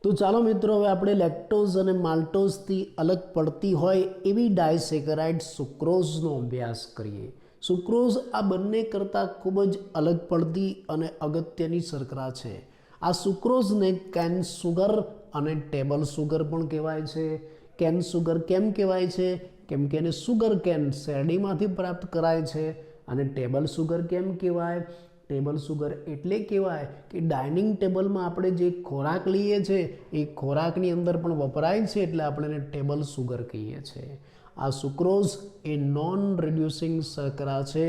તો ચાલો મિત્રો, હવે આપણે લેક્ટોઝ અને માલ્ટોઝથી અલગ પડતી હોય એવી ડાયસેકરાઇડ સુક્રોઝનો અભ્યાસ કરીએ. સુક્રોઝ આ બંને કરતાં ખૂબ જ અલગ પડતી અને અગત્યની શર્કરા છે. આ સુક્રોઝને કેન સુગર અને ટેબલ સુગર પણ કહેવાય છે. કેન સુગર કેમ કહેવાય છે? કેમ કે એને સુગર કેન શેરડીમાંથી પ્રાપ્ત કરાય છે. અને ટેબલ સુગર કેમ કહેવાય? ટેબલ સુગર એટલે કહેવાય કે ડાઇનિંગ ટેબલમાં આપણે જે ખોરાક લઈએ છીએ એ ખોરાકની અંદર પણ વપરાય છે, એટલે આપણે એને ટેબલ સુગર કહીએ છીએ. આ સુક્રોઝ એ નોન રિડ્યુસિંગ શર્કરા છે,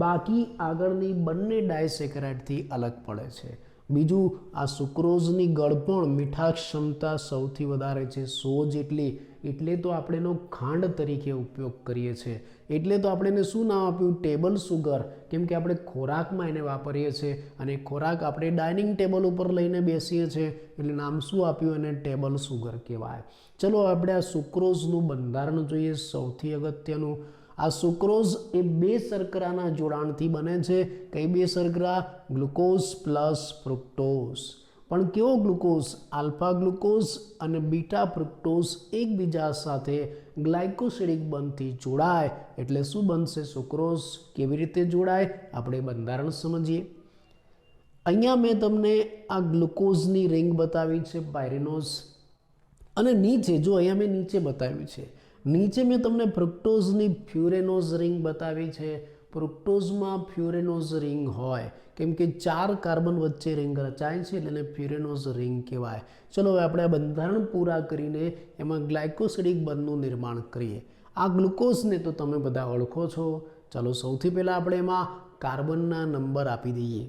બાકી આગળની બંને ડાયસેકરાઇડથી અલગ પડે છે. બીજું, આ સુક્રોઝની ગળપણ મીઠા ક્ષમતા સૌથી વધારે છે, 100 જેટલી. એટલે તો આપણે એનો ખાંડ તરીકે ઉપયોગ કરીએ છીએ. એટલે તો આપણે એને શું નામ આપ્યું? Table sugar. કેમ કે આપણે ખોરાકમાં એને વાપરીએ છીએ અને ખોરાક આપણે ડાઇનિંગ ટેબલ ઉપર લઈને બેસીએ છીએ, એટલે નામ શું આપ્યું? એને ટેબલ સુગર કહેવાય. ચલો આપણે આ સુક્રોઝનું બંધારણ જોઈએ. સૌથી અગત્યનું, આ સુક્રોઝ એ બે શર્કરાના જોડાણથી બને છે. કઈ બે શર્કરા? Glucose plus fructose. પણ કેવો ગ્લુકોઝ? આલ્ફા ગ્લુકોઝ અને બીટા ફ્રુક્ટોઝ એકબીજા સાથે ગ્લાયકોસિડિક બંધથી જોડાય એટલે શું બનશે? સુક્રોઝ. કેવી રીતે જોડાય? આપણે બંધારણ સમજીએ. અહીંયા મેં તમને આ ગ્લુકોઝની રિંગ બતાવી છે, પાયરેનોઝ. અને નીચે જો અહીંયા મેં નીચે બતાવ્યું છે, નીચે મેં તમને ફ્રુક્ટોઝની ફ્યુરેનોઝ રિંગ બતાવી છે. ફ્રુક્ટોઝમાં ફ્યુરેનોઝ રિંગ હોય, કેમ કે 4 કાર્બન વચ્ચે રિંગ રચાય છે, એટલે એને ફ્યુરેનોઝ રિંગ કહેવાય. ચલો હવે આપણે આ બંધારણ પૂરા કરીને એમાં ગ્લાયકોસિડિક બંધનું નિર્માણ કરીએ. આ ગ્લુકોઝને તો તમે બધા ઓળખો છો. ચાલો સૌથી પહેલાં આપણે એમાં કાર્બનના નંબર આપી દઈએ.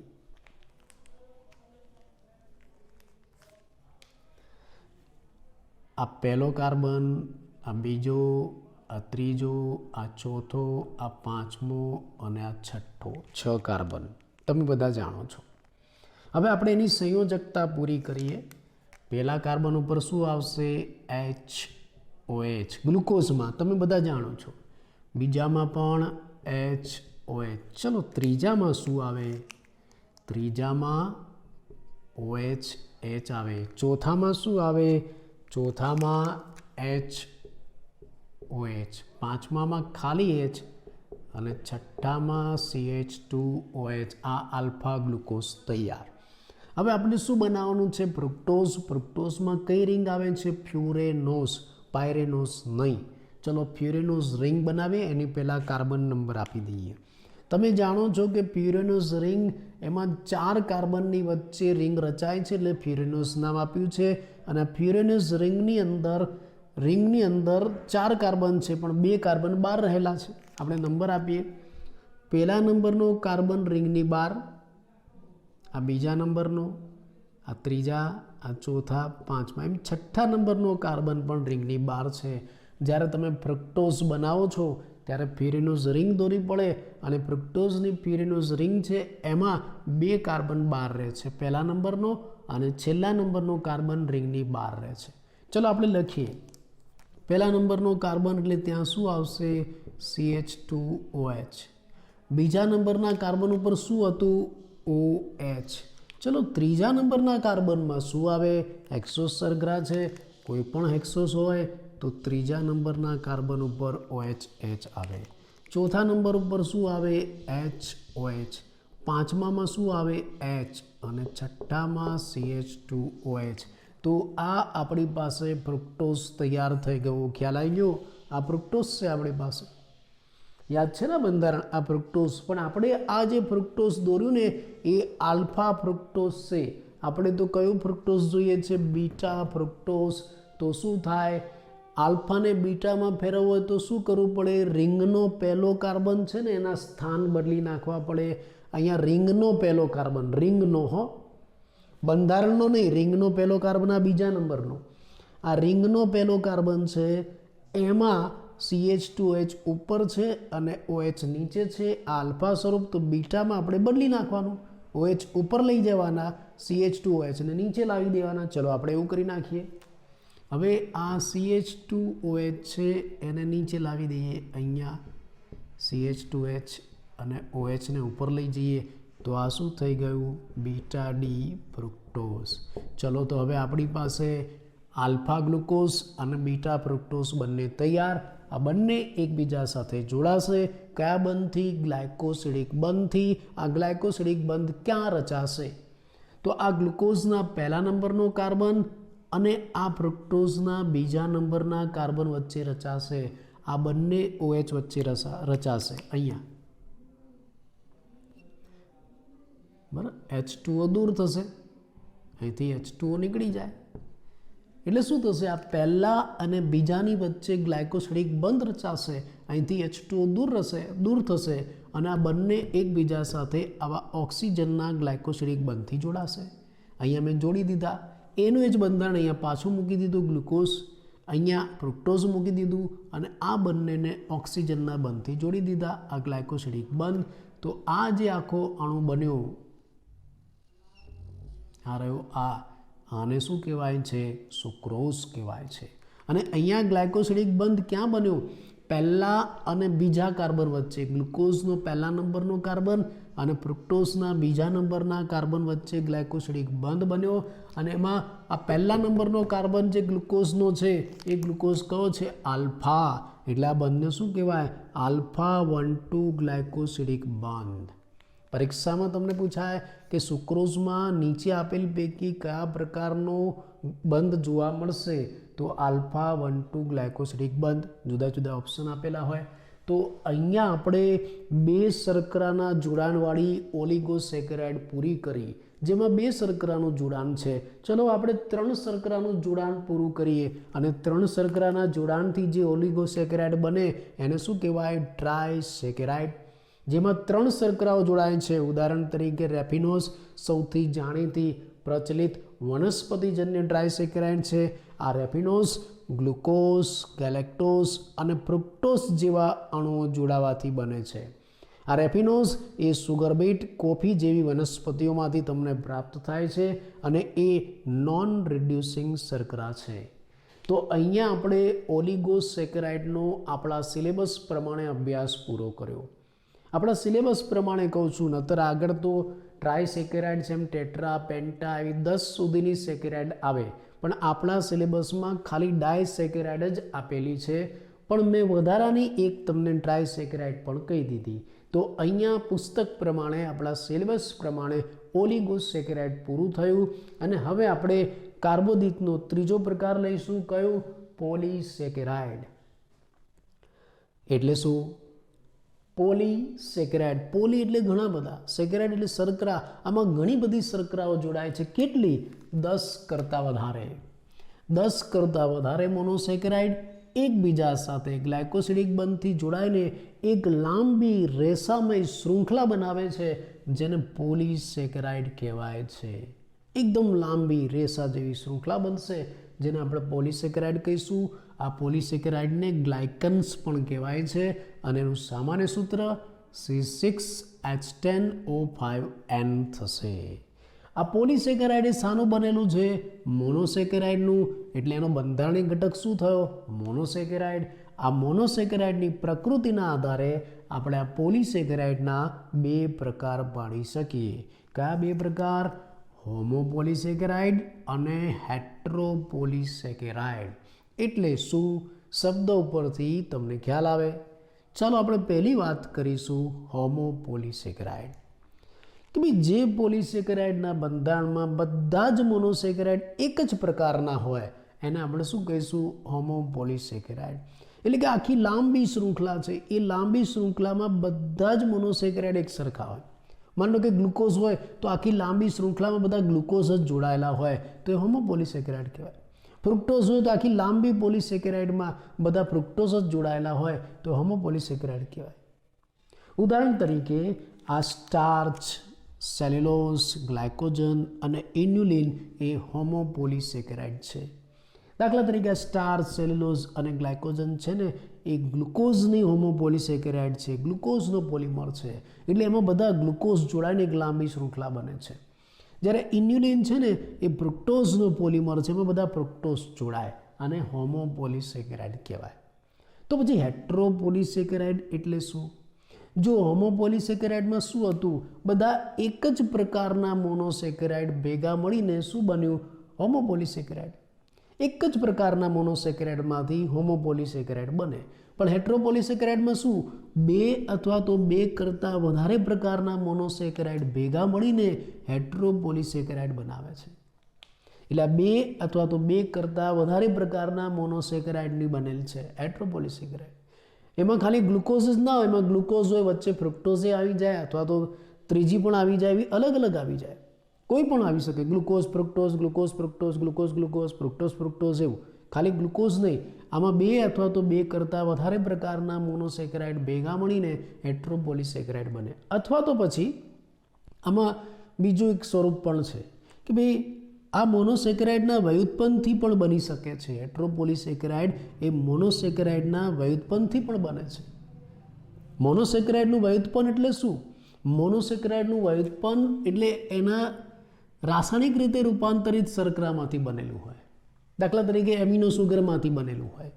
આ પહેલો કાર્બન, આ બીજો, આ ત્રીજો, આ ચોથો, આ પાંચમો અને આ છઠ્ઠો. 6 કાર્બન તમે બધા જાણો છો. હવે આપણે એની સંયોજકતા પૂરી કરીએ. પહેલા કાર્બન ઉપર શું આવશે? HOH. ગ્લુકોઝમાં તમે બધા જાણો છો. બીજામાં પણ HOH. ચલો ત્રીજામાં શું આવે? ત્રીજામાં OH આવે. ચોથામાં શું આવે? ચોથામાં HOH. પાંચમામાં ખાલી H અને છઠ્ઠામાં CH2OH. આ આલ્ફા ગ્લુકોઝ તૈયાર. હવે આપણે શું બનાવવાનું છે? ફ્રુક્ટોઝ. ફ્રુક્ટોઝમાં કઈ રિંગ આવે છે? ફ્યુરેનોઝ, પાયરેનોઝ નહીં. ચલો ફ્યુરેનોઝ રિંગ બનાવીએ. એની પહેલાં કાર્બન નંબર આપી દઈએ. તમે જાણો છો કે ફ્યુરેનોઝ રિંગ એમાં 4 કાર્બનની વચ્ચે રિંગ રચાય છે, એટલે ફ્યુરેનોઝ નામ આપ્યું છે. અને ફ્યુરેનોઝ રિંગની અંદર 4 કાર્બન છે, પણ 2 કાર્બન બહાર રહેલા છે. આપણે નંબર આપીએ. પહેલા નંબરનો કાર્બન રિંગની બહાર, આ બીજા નંબરનો, આ ત્રીજા, આ ચોથા, પાંચમા, એમ છઠ્ઠા નંબરનો કાર્બન પણ રિંગની બહાર છે. જ્યારે તમે ફ્રુક્ટોઝ બનાવો છો ત્યારે ફ્યુરેનોઝ રિંગ દોરી પડે, અને ફ્રુક્ટોઝની ફ્યુરેનોઝ રિંગ છે એમાં 2 કાર્બન બહાર રહે છે, પહેલા નંબરનો અને છેલ્લા નંબરનો કાર્બન રિંગની બહાર રહે છે. ચલો આપણે લખીએ. પહેલા નંબરનો કાર્બન એટલે ત્યાં શું આવશે? CH2OH. બીજા નંબરના કાર્બન ઉપર શું હતું? OH. ચલો ત્રીજા નંબરના કાર્બનમાં શું આવે? હેક્સોસ શર્કરા છે. કોઈ પણ હેક્સોસ હોય તો ત્રીજા નંબરના કાર્બન ઉપર OH આવે. ચોથા નંબર ઉપર શું આવે? HOH. પાંચમામાં શું આવે? H અને છઠ્ઠામાં CH2OH. તો આ આપણી પાસે ફ્રુક્ટોઝ તૈયાર થઈ ગયો. ખ્યાલ આવી ગયો? આ ફ્રુક્ટોઝ છે આપણી પાસે. યાદ છે ને બંધારણ? આ ફ્રુક્ટોઝ. પણ આપણે આ જે ફ્રુક્ટોઝ દોર્યું ને એ આલ્ફા ફ્રુક્ટોઝ છે. આપણે તો કયું ફ્રુક્ટોઝ જોઈએ છે? Beta fructose. તો શું થાય? આલ્ફાને બીટામાં ફેરવવું હોય તો શું કરવું પડે? રિંગનો પહેલો કાર્બન છે ને એના સ્થાન બદલી નાખવા પડે. અહીંયા રિંગનો પહેલો કાર્બન, રિંગનો બંધારણનો નહીં, રિંગનો પહેલો કાર્બન આ બીજા નંબરનો. આ રિંગનો પહેલો કાર્બન છે એમાં CH2H ઉપર છે અને OH નીચે છે. આ આલ્ફા સ્વરૂપ. તો બીટામાં આપણે બદલી નાખવાનું. OH ઉપર લઈ જવાના, CH2OH ને નીચે લાવી દેવાના. ચલો આપણે એવું કરી નાખીએ. હવે આ CH2OH છે એને નીચે લાવી દઈએ. અહીંયા CH2H અને OH ને ઉપર લઈ જઈએ તો આ શું થઈ ગયું? Beta D fructose. ચલો તો હવે આપણી પાસે આલ્ફા ગ્લુકોઝ અને બીટા ફ્રુક્ટોઝ બંને તૈયાર. આ બંને એકબીજા સાથે જોડાશે. કયા બંધથી? ગ્લાયકોસિડિક બંધથી. આ ગ્લાયકોસિડિક બંધ ક્યાં રચાશે? તો આ ગ્લુકોઝના પહેલા નંબરનો કાર્બન અને આ ફ્રુક્ટોઝના બીજા નંબરના કાર્બન વચ્ચે રચાશે. આ બંને OH વચ્ચે રચાશે અહીંયા. બરાબર, H2O દૂર થશે, અહીંથી H2O નીકળી જાય. એટલે શું થશે? આ પહેલા અને બીજાની વચ્ચે ગ્લાયકોસિડિક બંધ રચાશે, અહીંથી H2O દૂર થશે અને આ બંને એકબીજા સાથે આવા ઓક્સિજનના ગ્લાયકોસિડિક બંધથી જોડાશે. અહીંયા મેં જોડી દીધા. એનું જ બંધારણ અહીંયા પાછું મૂકી દીધું, ગ્લુકોઝ, અહીંયા ફ્રુક્ટોઝ મૂકી દીધું અને આ બંનેને ઓક્સિજનના બંધથી જોડી દીધા, આ ગ્લાયકોસિડિક બંધ. તો આ જે આખો અણુ બન્યો, આ રહ્યો, આને શું કહેવાય છે? સુક્રોઝ કહેવાય છે. અને અહીંયા ગ્લાયકોસિડિક બંધ ક્યાં બન્યો? પહેલા અને બીજા કાર્બન વચ્ચે. ગ્લુકોઝનો પહેલા નંબરનો કાર્બન અને ફ્રુક્ટોઝના બીજા નંબરના કાર્બન વચ્ચે ગ્લાયકોસિડિક બંધ બન્યો. અને એમાં આ પહેલા નંબરનો કાર્બન જે ગ્લુકોઝનો છે એ ગ્લુકોઝ કયો છે? આલ્ફા. એટલે આ બંધને શું કહેવાય? આલ્ફા 1,2 ગ્લાયકોસિડિક બંધ. પરીક્ષામાં તમને પૂછાય કે સુક્રોઝમાં નીચે આપેલ પૈકી કયા પ્રકારનો બંધ જોવા મળશે? તો આલ્ફા 1,2 ગ્લાયકોસિડિક બંધ. જુદા જુદા ઓપ્શન આપેલા હોય. તો અહીંયા આપણે 2 શર્કરાના જોડાણવાળી ઓલિગોસેકેરાઇડ પૂરી કરી, જેમાં 2 શર્કરાનું જોડાણ છે. ચલો આપણે 3 શર્કરાનું જોડાણ પૂરું કરીએ અને 3 શર્કરાના જોડાણથી જે ઓલિગોસેકેરાઇડ બને એને શું કહેવાય? ટ્રાયસેકેરાઇડ. જેમાં 3 શર્કરાઓ જોડાય છે. ઉદાહરણ તરીકે રેફિનોઝ સૌથી જાણીતી પ્રચલિત વનસ્પતિજન્ય ટ્રાયસેકેરાઇડ છે. આ રેફિનોઝ ગ્લુકોઝ, ગેલેક્ટોઝ અને ફ્રુક્ટોઝ જેવા અણુઓ જોડાવાથી બને છે. આ રેફિનોઝ એ સુગર બીટ, કોફી જેવી વનસ્પતિઓમાંથી તમને પ્રાપ્ત થાય છે અને એ નોન રિડ્યુસિંગ શર્કરા છે. તો અહીંયા આપણે ઓલિગોસેકેરાઇડનો આપણા સિલેબસ પ્રમાણે અભ્યાસ પૂરો કર્યો. આપણા સિલેબસ પ્રમાણે કહું છું, નતર આગળ તો ટ્રાયસેકેરાઇડ જેમ ટેટ્રા, પેન્ટા એવી 10 સુધીની સેકેરાઇડ આવે, પણ આપણા સિલેબસમાં ખાલી ડાયસેકેરાઇડ જ આપેલી છે. પણ મેં વધારાની એક તમને ટ્રાયસેકેરાઇડ પણ કહી દીધી. તો અહીંયા પુસ્તક પ્રમાણે, આપણા સિલેબસ પ્રમાણે ઓલિગોસેકેરાઇડ પૂરું થયું. અને હવે આપણે કાર્બોદિતનો ત્રીજો પ્રકાર લઈશું. કયું? પોલીસેકેરાઇડ. એટલે શું? પોલીસેકેરાઇડ. પોલી એટલે ઘણા બધા, સેકેરાઇડ એટલે શર્કરા. આમાં ઘણી બધી શર્કરાઓ જોડાય છે. કેટલી? 10 કરતાં વધારે. 10 કરતાં વધારે મોનોસેકેરાઇડ એકબીજા સાથે ગ્લાયકોસિડિક બંધથી જોડાઈને એક લાંબી રેસામય શૃંખલા બનાવે છે, જેને પોલીસેકેરાઇડ કહેવાય છે. એકદમ લાંબી રેસા જેવી શૃંખલા બનશે, જેને આપણે પોલીસેકેરાઇડ કહીશું. આ પોલીસેકેરાઇડને ગ્લાયકન્સ પણ કહેવાય છે અને એનું સામાન્ય સૂત્ર C6H10O5N થશે. આ પોલીસેકેરાઇડ શાનું બનેલું છે? મોનોસેકેરાઇડનું. એટલે એનો બંધારણીય ઘટક શું થયો? મોનોસેકેરાઇડ. આ મોનોસેકેરાઇડની પ્રકૃતિના આધારે આપણે આ પોલીસેકેરાઇડના 2 પ્રકાર પાડી શકીએ. કયા 2 પ્રકાર? હોમોપોલીસેકેરાઇડ અને હેટ્રોપોલીસેકેરાઇડ. એટલે શું? શબ્દ ઉપરથી તમને ખ્યાલ આવે. ચાલો આપણે પહેલી વાત કરીશું હોમોપોલીસેકેરાઇડ. કે ભાઈ જે પોલીસેકેરાઇડના બંધારણમાં બધા જ મોનોસેકેરાઇડ એક જ પ્રકારના હોય એને આપણે શું કહીશું? હોમોપોલીસેકેરાઇડ. એટલે કે આખી લાંબી શૃંખલા છે, એ લાંબી શૃંખલામાં બધા જ મોનોસેકેરાઇડ એક સરખા હોય. માની લો કે ગ્લુકોઝ હોય તો આખી લાંબી શૃંખલામાં બધા ગ્લુકોઝ જ જોડાયેલા હોય તો એ હોમોપોલીસેકેરાઇડ કહેવાય. ફ્રુક્ટોઝ હોય તો આખી લાંબી પોલીસેકેરાઇડમાં બધા ફ્રુક્ટોઝ જ જોડાયેલા હોય તો હોમોપોલીસેકેરાઇડ કહેવાય. ઉદાહરણ તરીકે આ સ્ટાર્ચ, સેલ્યુલોઝ, ગ્લાયકોજન અને ઇન્યુલિન એ હોમોપોલીસેકેરાઇડ છે. દાખલા તરીકે સ્ટાર્ચ, સેલ્યુલોઝ અને ગ્લાયકોજન છે ને એ ગ્લુકોઝની હોમોપોલીસેકેરાઇડ છે, ગ્લુકોઝનો પોલિમર છે. એટલે એમાં બધા ગ્લુકોઝ જોડાઈને એક લાંબી શૃંખલા બને છે. જ્યારે ઇન્યુલિન છે ને એ ફ્રુક્ટોઝનો પોલિમર છે, એમાં બધા ફ્રુક્ટોઝ જોડાય અને હોમોપોલીસેકેરાઇડ કહેવાય. તો પછી હેટ્રોપોલીસેકેરાઇડ એટલે શું? જો હોમોપોલીસેકેરાઇડમાં શું હતું? બધા એક જ પ્રકારના મોનોસેકેરાઇડ ભેગા મળીને શું બન્યું? હોમોપોલિસેકેરાઇડ. એક જ પ્રકારના મોનોસેકેરાઇડમાંથી હોમોપોલિસેકેરાઇડ બને. પણ હેટ્રોપોલિસેકેરાઇડમાં શું, બે અથવા તો બે કરતાં વધારે પ્રકારના મોનોસેકેરાઇડ ભેગા મળીને હેટ્રોપોલિસેકેરાઇડ બનાવે છે. એટલે આ બે અથવા તો બે કરતાં વધારે પ્રકારના મોનોસેકેરાઇડની બનેલ છે હેટ્રોપોલિસેકેરાઇડ. એમાં ખાલી ગ્લુકોઝ જ ના હોય, એમાં ગ્લુકોઝ હોય, વચ્ચે ફ્રુક્ટોઝે આવી જાય અથવા તો ત્રીજી પણ આવી જાય, એવી અલગ અલગ આવી જાય, કોઈ પણ આવી શકે. Glucose fructose, glucose fructose, glucose glucose, fructose fructose, એવું. ખાલી ગ્લુકોઝ નહીં, આમાં બે અથવા તો બે કરતાં વધારે પ્રકારના મોનોસેકેરાઇડ ભેગા મળીને હેટ્રોપોલિસેકેરાઇડ બને. અથવા તો પછી આમાં બીજું એક સ્વરૂપ પણ છે કે ભાઈ આ મોનોસેકેરાઇડના વ્યુત્પન્નથી પણ બની શકે છે. હેટ્રોપોલિસેકેરાઇડ એ મોનોસેકેરાઇડના વ્યુત્પન્નથી પણ બને છે. મોનોસેકેરાઇડનું વ્યુત્પન્ન એટલે શું? મોનોસેકેરાઇડનું વ્યુત્પન્ન એટલે એના રાસાયણિક રીતે રૂપાંતરિત શર્કરામાંથી બનેલું હોય. દાખલા તરીકે એમિનો સુગરમાંથી બનેલું હોય.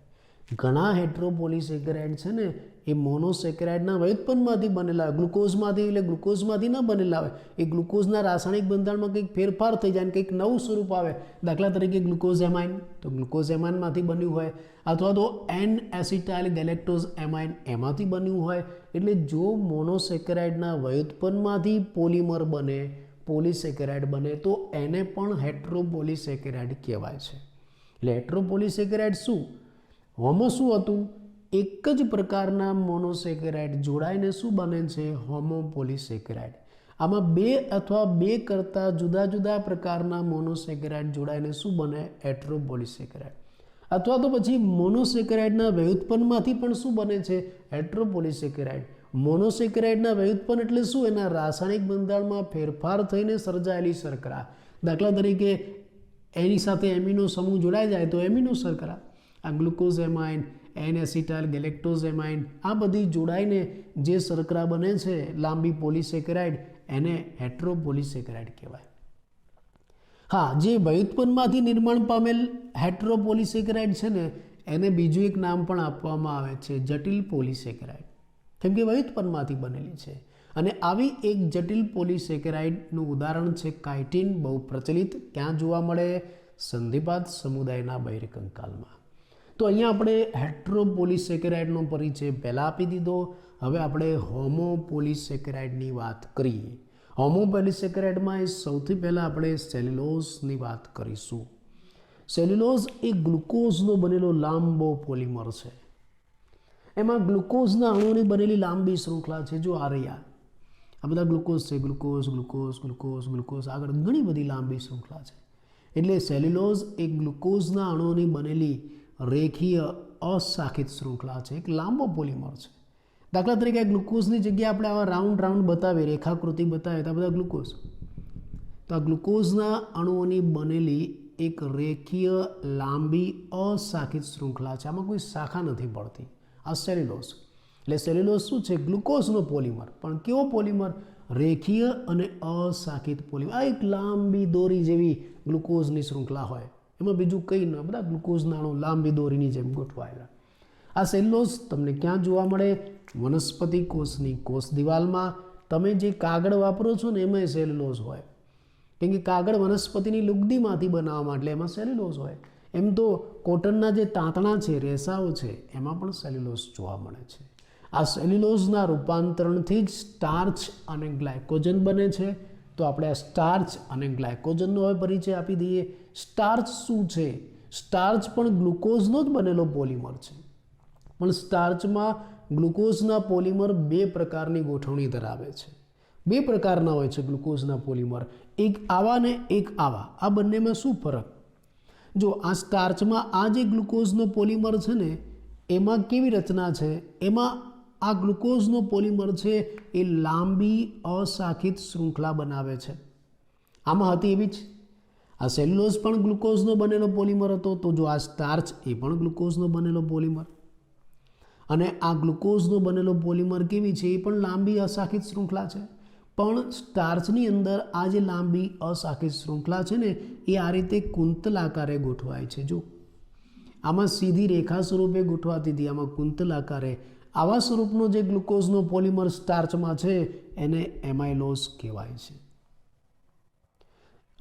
ઘણા હેટ્રોપોલિસેકેરાઇડ છે ને એ મોનોસેકેરાઇડના વ્યુત્પન્નમાંથી બનેલા હોય. ગ્લુકોઝમાંથી, એટલે ગ્લુકોઝમાંથી ન બનેલા હોય. એ ગ્લુકોઝના રાસાયણિક બંધારણમાં કંઈક ફેરફાર થઈ જાય અને કંઈક નવું સ્વરૂપ આવે. દાખલા તરીકે ગ્લુકોઝ એમાઇન, તો ગ્લુકોઝ એમાઇનમાંથી બન્યું હોય, અથવા તો એન એસિટાઇલ ગેલેક્ટોઝ એમાઇન એમાંથી બન્યું હોય. એટલે જો મોનોસેકેરાઇડના વ્યુત્પન્નમાંથી પોલિમર બને, પોલિસેકેરાઇડ બને, તો એને પણ હેટ્રોપોલિસેકેરાઇડ કહેવાય છે. એટલે હેટ્રોપોલિસેકેરાઇડ શું? હોમો શું હતું? એક જ પ્રકારના મોનોસેકેરાઇડ જોડાઈને શું બને છે? હોમોપોલિસેકેરાઇડ. આમાં બે અથવા બે કરતાં જુદા જુદા પ્રકારના મોનોસેકેરાઇડ જોડાઈને શું બને? હેટ્રોપોલિસેકેરાઇડ. અથવા તો પછી મોનોસેકેરાઇડના વ્યુત્પન્નમાંથી પણ શું બને છે? હેટ્રોપોલિસેકેરાઇડ. મોનોસેકેરાઇડના વ્યુત્પન્ન એટલે શું? એના રાસાયણિક બંધારણમાં ફેરફાર થઈને સર્જાયેલી શર્કરા. દાખલા તરીકે એની સાથે એમિનો સમૂહ જોડાઈ જાય તો એમિનો શર્કરા. આ glucose amine, N acetyl galactose amine, આ બધી જોડાઈને જે શર્કરા બને છે લાંબી પોલિસેકેરાઇડ, એને હેટ્રોપોલિસેકેરાઇડ કહેવાય. હા, જે વ્યુત્પન્નમાંથી નિર્માણ પામેલ હેટ્રોપોલિસેકેરાઇડ છે ને એને બીજું એક નામ પણ આપવામાં આવે છે, જટિલ પોલિસેકેરાઇડ. કેમ કે વ્યુત્પન્નમાંથી બનેલી છે. અને આવી એક જટિલ પોલિસેકેરાઇડનું ઉદાહરણ છે કાઇટિન. બહુ પ્રચલિત. ક્યાં જોવા મળે? સંધિપાદ સમુદાયના બહિર્કંકાલમાં. તો અહીંયા આપણે હેટ્રોપોલિસેકેરાઇડનો પરિચય પહેલાં આપી દીધો. હવે આપણે હોમોપોલિસેકેરાઇડની વાત કરીએ. હોમોપોલિસેકેરાઇડમાં સૌથી પહેલાં આપણે સેલ્યુલોઝની વાત કરીશું. સેલ્યુલોઝ એ ગ્લુકોઝનો બનેલો લાંબો પોલિમર છે. એમાં ગ્લુકોઝના અણુઓની બનેલી લાંબી શૃંખલા છે. જો આ રહ્યા, આ બધા ગ્લુકોઝ છે. ગ્લુકોઝ ગ્લુકોઝ ગ્લુકોઝ ગ્લુકોઝ, આગળ ઘણી બધી લાંબી શૃંખલા છે. એટલે સેલ્યુલોઝ એ ગ્લુકોઝના અણુઓની બનેલી રેખીય અશાખિત શૃંખલા છે, એક લાંબો પોલિમર છે. દાખલા તરીકે ગ્લુકોઝની જગ્યાએ આપણે આવા રાઉન્ડ રાઉન્ડ બતાવીએ, રેખાકૃતિ બતાવીએ તો આ બધા ગ્લુકોઝ. તો આ ગ્લુકોઝના અણુઓની બનેલી એક રેખીય લાંબી અશાખિત શૃંખલા છે. આમાં કોઈ શાખા નથી પડતી. આ સેલ્યુલોઝ. એટલે સેલ્યુલોઝ શું છે? ગ્લુકોઝનો પોલિમર. પણ કેવો પોલિમર? રેખીય અને અશાખિત પોલિમર. આ એક લાંબી દોરી જેવી ગ્લુકોઝની શૃંખલા હોય, એમાં બીજું કંઈ ન, બધા ગ્લુકોઝના અણુ લાંબી દોરીની જેમ ગોઠવાયેલા. આ સેલ્યુલોઝ તમને ક્યાં જોવા મળે? વનસ્પતિ કોષની કોષ દિવાલમાં. તમે જે કાગળ વાપરો છો ને એમાં સેલ્યુલોઝ હોય. કેમ કે કાગળ વનસ્પતિની લુગદીમાંથી બનાવવામાં, એટલે એમાં સેલ્યુલોઝ હોય. એમ તો કોટનના જે તાંતણા છે, રેસાઓ છે, એમાં પણ સેલ્યુલોઝ જોવા મળે છે. આ સેલ્યુલોઝના રૂપાંતરણથી જ સ્ટાર્ચ અને ગ્લાયકોજન બને છે. તો આપણે આ સ્ટાર્ચ અને ગ્લાયકોજનનો હવે પરિચય આપી દઈએ. સ્ટાર્ચ શું છે? સ્ટાર્ચ પણ ગ્લુકોઝનો જ બનેલો પોલિમર છે. પણ સ્ટાર્ચમાં ગ્લુકોઝના પોલિમર બે પ્રકારની ગોઠવણી ધરાવે છે. બે પ્રકારના હોય છે ગ્લુકોઝના પોલિમર, એક આવા ને એક આવા. આ બંનેમાં શું ફરક? જો આ સ્ટાર્ચમાં આ જે ગ્લુકોઝનો પોલિમર છે ને એમાં કેવી રચના છે? એમાં આ ગ્લુકોઝનો પોલિમર છે એ લાંબી અશાખિત શૃંખલા બનાવે છે. આમાં હતી એવી જ. આ સેલ્યુલોઝ પણ ગ્લુકોઝનો બનેલો પોલિમર હતો. તો જો આ સ્ટાર્ચ એ પણ ગ્લુકોઝનો બનેલો પોલિમર. અને આ ગ્લુકોઝનો બનેલો પોલિમર કેવી છે? એ પણ લાંબી અશાખિત શૃંખલા છે. પણ સ્ટાર્ચની અંદર આ જે લાંબી અશાખિત શૃંખલા છે ને એ આ રીતે કુંતલાકારે ગોઠવાય છે. જો આમાં સીધી રેખા સ્વરૂપે ગોઠવાતી હતી, આમાં કુંતલાકારે. આવા સ્વરૂપનો જે ગ્લુકોઝનો પોલિમર સ્ટાર્ચમાં છે એને એમાઇલોઝ કહેવાય છે.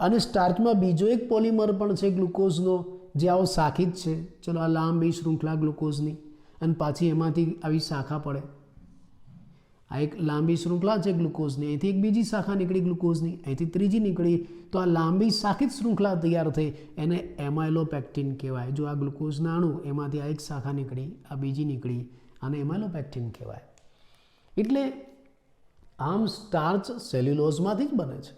અને સ્ટાર્ચમાં બીજો એક પોલિમર પણ છે ગ્લુકોઝનો, જે આવો શાખી જ છે. ચલો આ લાંબી શૃંખલા ગ્લુકોઝની, અને પાછી એમાંથી આવી શાખા પડે. આ એક લાંબી શૃંખલા છે ગ્લુકોઝની, અહીંથી એક બીજી શાખા નીકળી ગ્લુકોઝની, અહીંથી ત્રીજી નીકળી. તો આ લાંબી શાખિત શૃંખલા તૈયાર થઈ, એને એમાઇલોપેક્ટિન કહેવાય. જો આ ગ્લુકોઝના અણુ એમાંથી આ એક શાખા નીકળી, આ બીજી નીકળી, આને એમાઇલોપેક્ટિન કહેવાય. એટલે આમ સ્ટાર્ચ સેલ્યુલોઝમાંથી જ બને છે,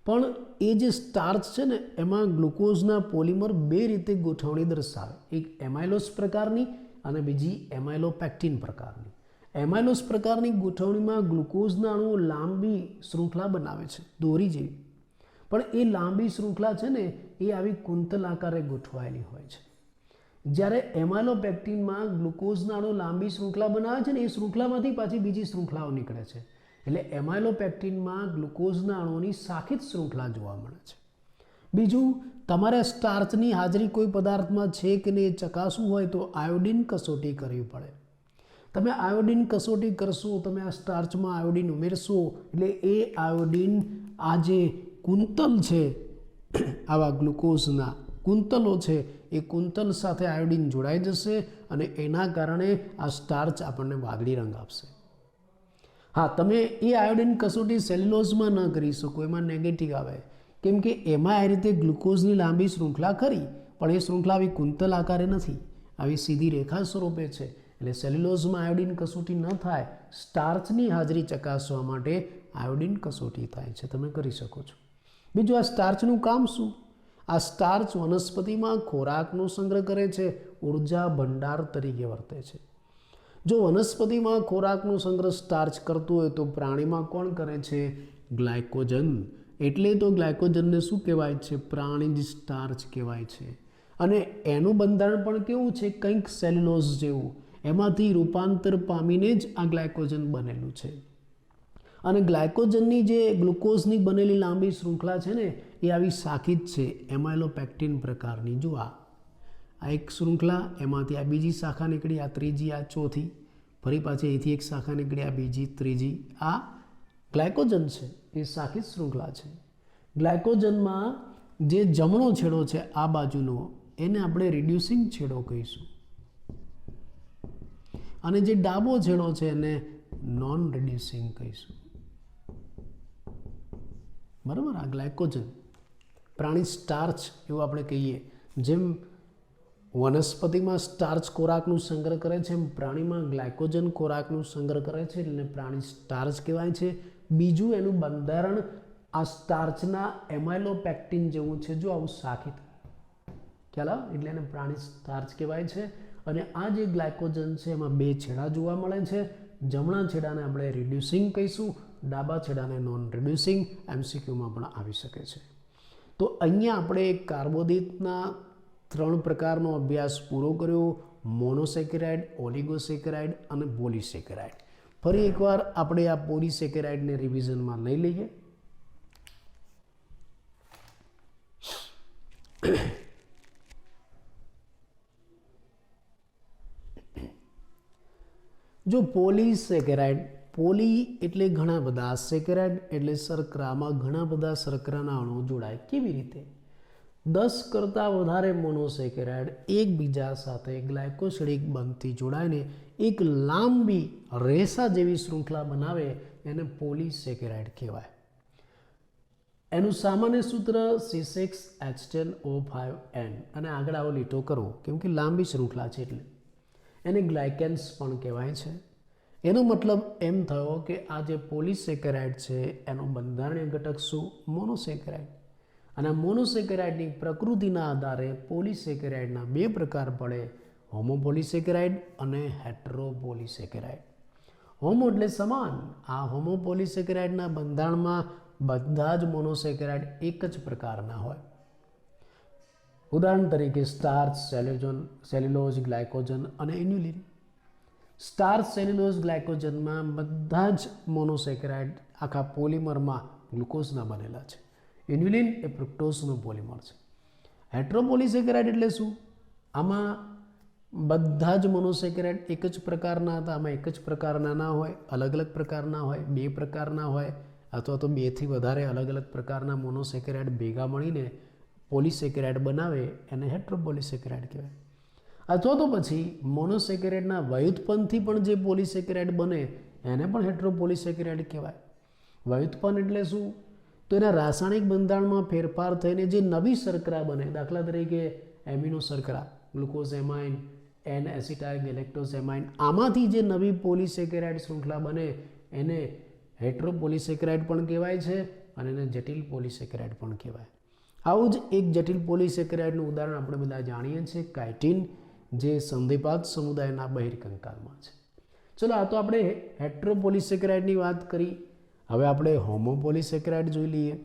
પણ એ જે સ્ટાર્ચ છે ને એમાં ગ્લુકોઝના પોલિમર બે રીતે ગોઠવણી દર્શાવે, એક એમાઇલોસ પ્રકારની અને બીજી એમાઇલોપેક્ટિન પ્રકારની. એમાઇલોસ પ્રકારની ગોઠવણીમાં ગ્લુકોઝના અણુઓ લાંબી શૃંખલા બનાવે છે, દોરી જેવી, પણ એ લાંબી શૃંખલા છે ને એ આવી કુંતલ આકારે ગોઠવાયેલી હોય છે. જ્યારે એમાઇલોપેક્ટિનમાં ગ્લુકોઝના અણુ લાંબી શૃંખલા બનાવે છે ને એ શૃંખલામાંથી પાછી બીજી શૃંખલાઓ નીકળે છે. એટલે એમાઇલોપેક્ટિનમાં ગ્લુકોઝના અણુઓની શાખિત શૃંખલા જોવા મળે છે. બીજું, તમારે સ્ટાર્ચની હાજરી કોઈ પદાર્થમાં છે કે નહીં એ ચકાસવું હોય તો આયોડિન કસોટી કરવી પડે. તમે આયોડિન કસોટી કરશો, તમે આ સ્ટાર્ચમાં આયોડિન ઉમેરશો એટલે એ આયોડિન આ જે કુંતલ છે આવા ગ્લુકોઝના કુંતલો છે એ કુંતલ સાથે આયોડિન જોડાઈ જશે અને એના કારણે આ સ્ટાર્ચ આપણને વાદળી રંગ આપશે. હા, તમે એ આયોડિન કસોટી સેલ્યુલોઝમાં ન કરી શકો, એમાં નેગેટિવ આવે, કેમ કે એમાં આ રીતે ગ્લુકોઝની લાંબી શૃંખલા ખરી, પણ એ શૃંખલા આવી કુંતલ આકારે નથી, આવી સીધી રેખા સ્વરૂપે છે. એટલે સેલ્યુલોઝમાં આયોડિન કસોટી ન થાય. સ્ટાર્ચની હાજરી ચકાસવા માટે આયોડિન કસોટી થાય છે, તમે કરી શકો છો. બીજું, આ સ્ટાર્ચનું કામ શું? આ સ્ટાર્ચ વનસ્પતિમાં ખોરાકનો સંગ્રહ કરે છે, ઉર્જા ભંડાર તરીકે વર્તે છે. જો વનસ્પતિમાં ખોરાકનો સંગ્રહ સ્ટાર્ચ કરતું હોય તો પ્રાણીમાં કોણ કરે છે? ગ્લાયકોજન. એટલે તો ગ્લાયકોજનને શું કહેવાય છે? પ્રાણીજ સ્ટાર્ચ કહેવાય છે. અને એનું બંધારણ પણ કેવું છે? કંઈક સેલ્યુલોઝ જેવું. એમાંથી રૂપાંતર પામીને જ આ ગ્લાયકોજન બનેલું છે. અને ગ્લાયકોજનની જે ગ્લુકોઝની બનેલી લાંબી શૃંખલા છે ને એ આવી શાખિત છે, એમાઇલોપેક્ટિન પ્રકારની. જો આ એક શૃંખલા, એમાંથી આ બીજી શાખા નીકળી, આ ત્રીજી, આ ચોથી, ફરી પાછી અહીંથી એક શાખા નીકળી, આ બીજી, ત્રીજી. આ ગ્લાયકોજન છે, એ શાખિત શૃંખલા છે. ગ્લાયકોજનમાં જે જમણો છેડો છે આ બાજુનો, એને આપણે રિડ્યુસિંગ છેડો કહીશું, અને જે ડાબો છેડો છે એને નોન રિડ્યુસિંગ કહીશું. બરાબર? આ ગ્લાયકોજન પ્રાણી સ્ટાર્ચ એવું આપણે કહીએ. જેમ વનસ્પતિમાં સ્ટાર્ચ ખોરાકનું સંગ્રહ કરે છે એમ પ્રાણીમાં ગ્લાયકોજન ખોરાકનું સંગ્રહ કરે છે, એટલે પ્રાણી સ્ટાર્ચ કહેવાય છે. બીજું, એનું બંધારણ આ સ્ટાર્ચના એમાઇલોપેક્ટિન જેવું છે, જો આવું શાખિત, ખ્યાલ આવે? એટલે એને પ્રાણી સ્ટાર્ચ કહેવાય છે. અને આ જે ગ્લાયકોજન છે એમાં બે છેડા જોવા મળે છે. જમણા છેડાને આપણે રિડ્યુસિંગ કહીશું, ડાબા છેડાને નોન રિડ્યુસિંગ. MCQમાં પણ આવી શકે છે. તો અહીંયા આપણે કાર્બોદિતના 3 પ્રકારનો અભ્યાસ પૂરો કર્યો: મોનોસેકેરાઇડ, ઓલિગોસેકેરાઇડ અને પોલિસેકેરાઇડ. ફરી એકવાર આપણે આ પોલિસેકેરાઇડને રિવિઝનમાં લઈ લઈએ. જો પોલિસેકેરાઇડ, પોલી એટલે ઘણા બધા, સેકેરાઇડ એટલે શર્કરામાં ઘણા બધા શર્કરાના અણુઓ જોડાય. કેવી રીતે? 10 કરતાં વધારે મોનોસેકેરાઇડ એકબીજા સાથે ગ્લાયકોસિડિક બંધથી જોડાઈને એક લાંબી રેસા જેવી શૃંખલા બનાવે, એને પોલિસેકેરાઇડ કહેવાય. એનું સામાન્ય સૂત્ર C6H10O5N, અને આગળ આવો લીટો કરવો, કેમ કે લાંબી શૃંખલા છે એટલે. એને ગ્લાયકેન્સ પણ કહેવાય છે. એનો મતલબ એમ થયો કે આ જે પોલિસેકેરાઇડ છે એનો બંધારણીય ઘટક શું? મોનોસેકેરાઇડ. અને મોનોસેકેરાઇડની પ્રકૃતિના આધારે પોલિસેકેરાઇડના 2 પ્રકાર પડે: હોમોપોલિસેકેરાઇડ અને હેટરોપોલિસેકેરાઇડ. હોમો એટલે સમાન. આ હોમોપોલિસેકેરાઇડના બંધારણમાં બધા જ મોનોસેકેરાઇડ એક જ પ્રકારના હોય. ઉદાહરણ તરીકે સ્ટાર્ચ, સેલ્યુલોઝ, ગ્લાયકોજન અને ઇન્યુલિન. સ્ટાર્ચ, સેલ્યુલોઝ, ગ્લાયકોજનમાં બધા જ મોનોસેકેરાઇડ આખા પોલિમરમાં ગ્લુકોઝના બનેલા છે. ઇન્યુલિન એ ફ્રુક્ટોઝનો પોલિમર છે. હેટરોપોલિસેકેરાઇડ એટલે શું? આમાં બધા જ મોનોસેકેરાઇડ એક જ પ્રકારના હતા. આમાં એક જ પ્રકારના ના હોય, અલગ અલગ પ્રકારના હોય, 2 પ્રકારના હોય. અથવા તો 2થી વધારે અલગ અલગ પ્રકારના મોનોસેકેરાઇડ ભેગા મળીને પોલિસેકેરાઇડ બનાવે એને હેટ્રોપોલિસેકેરાઇડ કહેવાય. અથવા તો પછી મોનોસેકેરાઇડના વ્યુત્પન્નથી પણ જે પોલિસેકેરાઇડ બને એને પણ હેટ્રોપોલિસેકેરાઇડ કહેવાય. વ્યુત્પન્ન એટલે શું? તો એના રાસાયણિક બંધારણમાં ફેરફાર થઈને જે નવી શર્કરા બને, દાખલા તરીકે એમિનો શર્કરા, ગ્લુકોઝેમાઇન, એન એસિટાઇલ ગેલેક્ટોઝેમાઇન, આમાંથી જે નવી પોલિસેકેરાઇડ શૃંખલા બને એને હેટ્રોપોલિસેકેરાઇડ પણ કહેવાય છે અને એને જટિલ પોલિસેકેરાઇડ પણ કહેવાય. આવું જ એક જટિલ પોલિસેકેરાઇડનું ઉદાહરણ આપણે બધા જાણીએ છીએ, કાઇટિન, જે સંધિપાદ સમુદાયના બહિર્કંકાલમાં છે. ચલો, આ તો આપણે હેટ્રોપોલિસેકેરાઇડની વાત કરી. હવે આપણે હોમોપોલિસેકેરાઇડ જોઈ લઈએ.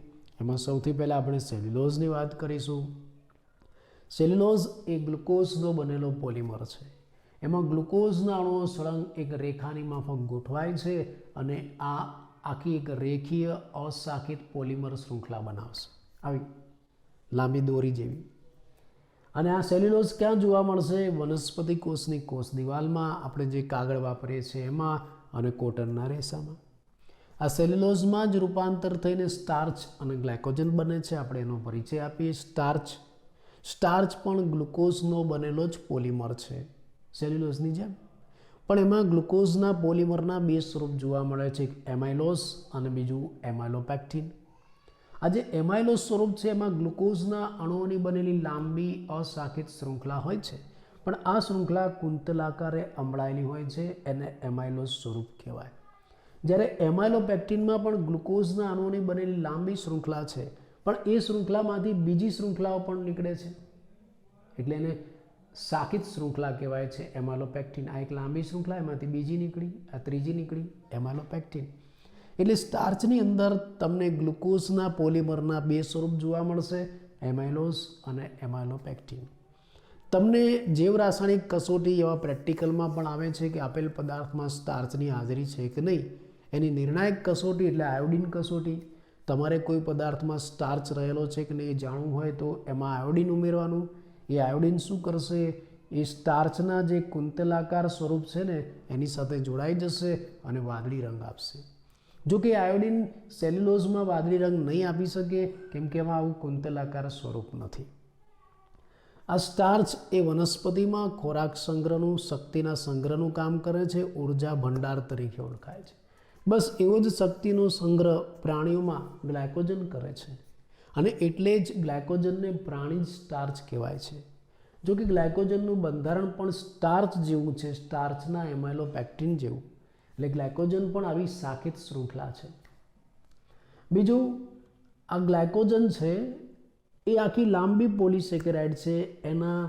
એમાં સૌથી પહેલાં આપણે સેલ્યુલોઝની વાત કરીશું. સેલ્યુલોઝ એ ગ્લુકોઝનો બનેલો પોલિમર છે. એમાં ગ્લુકોઝના અણુઓ સળંગ એક રેખાની માફક ગોઠવાય છે અને આ આખી એક રેખીય અશાખિત પોલિમર શૃંખલા બનાવશે, આવી લાંબી દોરી જેવી. અને આ સેલ્યુલોઝ ક્યાં જોવા મળશે? વનસ્પતિ કોષની કોષ દિવાલમાં, આપણે જે કાગળ વાપરીએ છીએ એમાં, અને કોટનના રેસામાં. આ સેલ્યુલોઝમાં જ રૂપાંતર થઈને સ્ટાર્ચ અને ગ્લાયકોજન બને છે. આપણે એનો પરિચય આપીએ. સ્ટાર્ચ પણ ગ્લુકોઝનો બનેલો જ પોલિમર છે સેલ્યુલોઝની જેમ, પણ એમાં ગ્લુકોઝના પોલિમરના 2 સ્વરૂપ જોવા મળે છે, એક એમાઇલોસ અને બીજું એમાઇલોપેક્ટિન. આ જે એમાઇલોસ સ્વરૂપ છે એમાં ગ્લુકોઝના અણુઓની બનેલી લાંબી અશાખિત શૃંખલા હોય છે, પણ આ શૃંખલા કુંતલાકારે અમળાયેલી હોય છે, એને એમાઇલોસ સ્વરૂપ કહેવાય. જ્યારે એમાઇલોપેક્ટિનમાં પણ ગ્લુકોઝના અણુઓની બનેલી લાંબી શૃંખલા છે, પણ એ શૃંખલામાંથી બીજી શૃંખલાઓ પણ નીકળે છે, એટલે એને શાખિત શૃંખલા કહેવાય છે એમાઇલોપેક્ટિન. આ એક લાંબી શૃંખલા, એમાંથી બીજી નીકળી, આ ત્રીજી નીકળી, એમાઇલોપેક્ટિન. એટલે સ્ટાર્ચની અંદર તમને ગ્લુકોઝના પોલિમરના 2 સ્વરૂપ જોવા મળશે, એમાઇલોસ અને એમાઇલોપેક્ટિન. તમને જેવ રાસાયણિક કસોટી એવા પ્રેક્ટિકલમાં પણ આવે છે કે આપેલ પદાર્થમાં સ્ટાર્ચની હાજરી છે કે નહીં. એની નિર્ણાયક કસોટી એટલે આયોડિન કસોટી. તમારે કોઈ પદાર્થમાં સ્ટાર્ચ રહેલો છે કે નહીં એ જાણવું હોય તો એમાં આયોડિન ઉમેરવાનું. એ આયોડિન શું કરશે? એ સ્ટાર્ચના જે કુંતલાકાર સ્વરૂપ છે ને એની સાથે જોડાઈ જશે અને વાદળી રંગ આપશે. જો કે આયોડિન સેલ્યુલોઝમાં વાદળી રંગ નહીં આપી શકે, કેમ કે એમાં આવું કુંતલાકાર સ્વરૂપ નથી. આ સ્ટાર્ચ એ વનસ્પતિમાં ખોરાક સંગ્રહનું, શક્તિના સંગ્રહનું કામ કરે છે, ઉર્જા ભંડાર તરીકે ઓળખાય છે. બસ એવો જ શક્તિનો સંગ્રહ પ્રાણીઓમાં ગ્લાયકોજન કરે છે અને એટલે જ ગ્લાયકોજનને પ્રાણી સ્ટાર્ચ કહેવાય છે. જો કે ગ્લાયકોજનનું બંધારણ પણ સ્ટાર્ચ જેવું છે, સ્ટાર્ચના એમાઇલોપેક્ટિન જેવું. એટલે ગ્લાયકોજન પણ આવી શાખિત શૃંખલા છે. બીજું, આ ગ્લાયકોજન છે એ આખી લાંબી પોલિસેકેરાઇડ છે. એના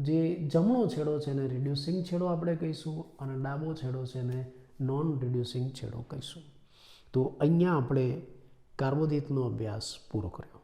જે જમણો છેડો છે એને રિડ્યુસિંગ છેડો આપણે કહીશું અને ડાબો છેડો છે એને નોન રિડ્યુસિંગ છેડો કહીશું. તો અહીંયા આપણે કાર્બોદિતનો અભ્યાસ પૂરો કર્યો.